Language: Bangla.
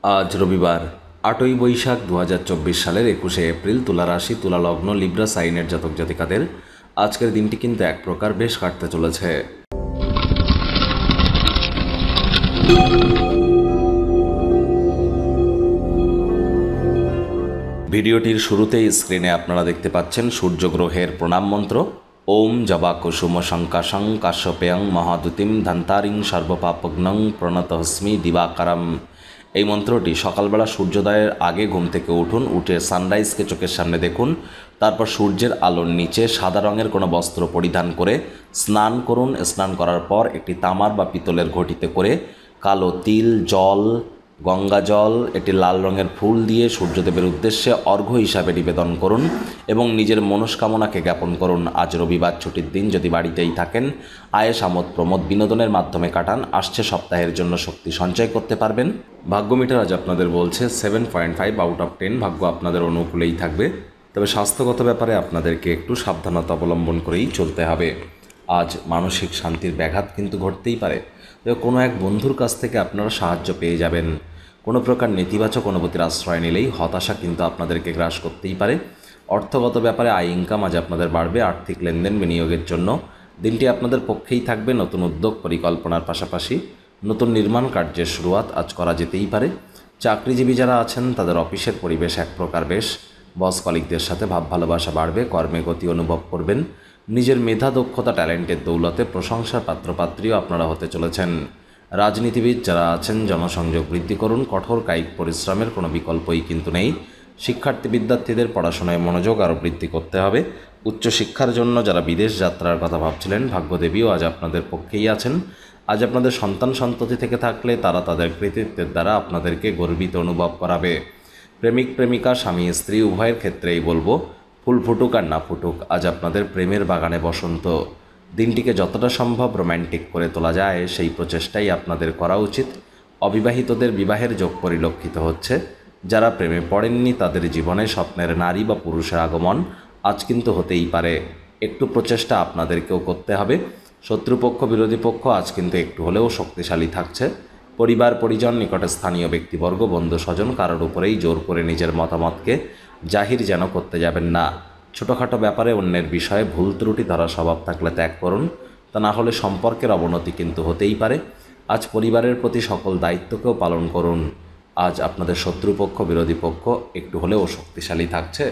আজ রবিবার ৮ই বৈশাখ ২০২৪ সালের ২১শে এপ্রিল। তুলা রাশি, তুলা লগ্ন, লিব্রা সাইনের জাতক জাতিকাদের আজকের দিনটি কিন্তু এক প্রকার বেশ কাটতে চলেছে। ভিডিওটির শুরুতেই স্ক্রিনে আপনারা দেখতে পাচ্ছেন সূর্যগ্রহের প্রণাম মন্ত্র। ওম জবা কুসুম শঙ্কাশং কাশ্যপেয়ং মহাদুতিম ধন্তারিং সর্বপাপগ্নং প্রণতহস্মি দিবাকারম। এই মন্ত্রটি সকালবেলা সূর্যোদয়ের আগে ঘুম থেকে উঠুন, উঠে সানরাইজকে চোখের সামনে দেখুন, তারপর সূর্যের আলোর নিচে সাদা রঙের কোনো বস্ত্র পরিধান করে স্নান করুন। স্নান করার পর একটি তামার বা পিতলের ঘটিতে করে কালো তিল, জল, গঙ্গা জল, একটি লাল রঙের ফুল দিয়ে সূর্যদেবের উদ্দেশ্যে অর্ঘ্য হিসাবে নিবেদন করুন এবং নিজের মনস্কামনাকে জ্ঞাপন করুন। আজ রবিবার ছুটির দিন, যদি বাড়িতেই থাকেন আয়েশ আমোদ প্রমোদ বিনোদনের মাধ্যমে কাটান। আসছে সপ্তাহের জন্য শক্তি সঞ্চয় করতে পারবেন। ভাগ্য মিটার আজ আপনাদের বলছে 7.5 আউট অফ 10। ভাগ্য আপনাদের অনুকূলেই থাকবে, তবে স্বাস্থ্যগত ব্যাপারে আপনাদেরকে একটু সাবধানতা অবলম্বন করেই চলতে হবে। আজ মানসিক শান্তির ব্যাঘাত কিন্তু ঘটতেই পারে। তবে কোনো এক বন্ধুর কাছ থেকে আপনারা সাহায্য পেয়ে যাবেন। কোনো প্রকার নেতিবাচক অনুভূতির আশ্রয় নিলেই হতাশা কিন্তু আপনাদেরকে গ্রাস করতেই পারে। অর্থগত ব্যাপারে আয় ইনকাম আজ আপনাদের বাড়বে। আর্থিক লেনদেন বিনিয়োগের জন্য দিনটি আপনাদের পক্ষেই থাকবে। নতুন উদ্যোগ পরিকল্পনার পাশাপাশি নতুন নির্মাণ কার্যের শুরুয়াত আজ করা যেতেই পারে। চাকরিজীবী যারা আছেন তাদের অফিসের পরিবেশ এক প্রকার বেশ। বস কলিগদের সাথে ভাব ভালোবাসা বাড়বে। কর্মে গতি অনুভব করবেন। নিজের মেধা, দক্ষতা, ট্যালেন্টের দৌলতে প্রশংসার পাত্রপাত্রীও আপনারা হতে চলেছেন। রাজনীতিবিদ যারা আছেন জনসংযোগ বৃদ্ধি করুন। কঠোর কায়িক পরিশ্রমের কোনো বিকল্পই কিন্তু নেই। শিক্ষার্থী বিদ্যার্থীদের পড়াশোনায় মনোযোগ আরও বৃদ্ধি করতে হবে। উচ্চশিক্ষার জন্য যারা বিদেশ যাত্রার কথা ভাবছিলেন, ভাগ্যদেবীও আজ আপনাদের পক্ষেই আছেন। আজ আপনাদের সন্তান সন্ততি থেকে থাকলে তারা তাদের কৃতিত্বের দ্বারা আপনাদেরকে গর্বিত অনুভব করাবে। প্রেমিক প্রেমিকা, স্বামী স্ত্রী উভয়ের ক্ষেত্রেই বলবো, ফুল ফুটুক আর না ফুটুক, আজ আপনাদের প্রেমের বাগানে বসন্ত। দিনটিকে যতটা সম্ভব রোম্যান্টিক করে তোলা যায় সেই প্রচেষ্টাই আপনাদের করা উচিত। অবিবাহিতদের বিবাহের যোগ পরিলক্ষিত হচ্ছে। যারা প্রেমে পড়েননি তাদের জীবনে স্বপ্নের নারী বা পুরুষের আগমন আজ কিন্তু হতেই পারে। একটু প্রচেষ্টা আপনাদেরকেও করতে হবে। শত্রুপক্ষ, বিরোধী পক্ষ আজ কিন্তু একটু হলেও শক্তিশালী থাকছে। পরিবার পরিজন, নিকটে স্থানীয় ব্যক্তিবর্গ, বন্ধু স্বজন কারোর উপরেই জোর করে নিজের মতামতকে জাহির যেন করতে যাবেন না। ছোটোখাটো ব্যাপারে অন্যের বিষয়ে ভুল ত্রুটি ধরা স্বভাব থাকলে ত্যাগ করুন, তা না হলে সম্পর্কের অবনতি কিন্তু হতেই পারে। আজ পরিবারের প্রতি সকল দায়িত্বকেও পালন করুন। আজ আপনাদের শত্রুপক্ষ, বিরোধী পক্ষ একটু হলেও শক্তিশালী থাকছে।